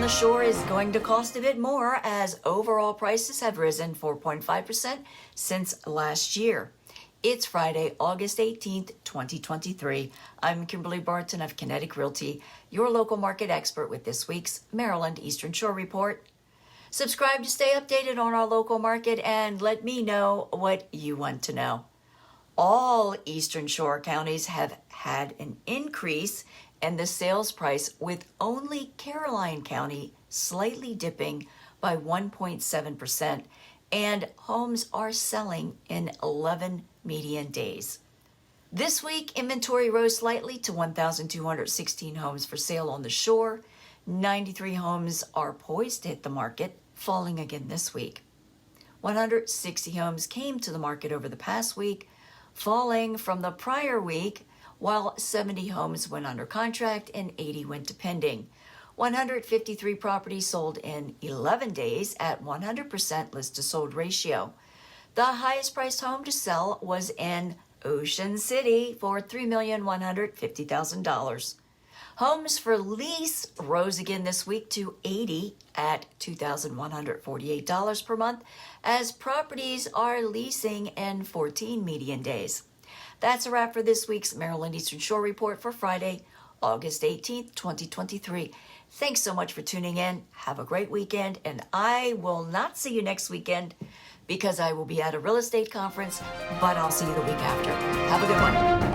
the shore is going to cost a bit more as overall prices have risen 4.5% since last year. It's Friday, August 18th, 2023. I'm Kimberly Barton of Kinetic Realty, your local market expert with this week's Maryland Eastern Shore Report. Subscribe to stay updated on our local market and let me know what you want to know. All Eastern Shore counties have had an increase in the sales price, with only Caroline County slightly dipping by 1.7%, and homes are selling in 11 median days. This week, inventory rose slightly to 1,216 homes for sale on the shore. 93 homes are poised to hit the market, falling again this week. 160 homes came to the market over the past week, falling from the prior week, while 70 homes went under contract and 80 went to pending. 153 properties sold in 11 days at 100% list to sold ratio. The highest priced home to sell was in Ocean City for $3,150,000. Homes for lease rose again this week to 80 at $2,148 per month, as properties are leasing in 14 median days. That's a wrap for this week's Maryland Eastern Shore Report for Friday, August 18th, 2023. Thanks so much for tuning in. Have a great weekend, and I will not see you next weekend because I will be at a real estate conference, but I'll see you the week after. Have a good one.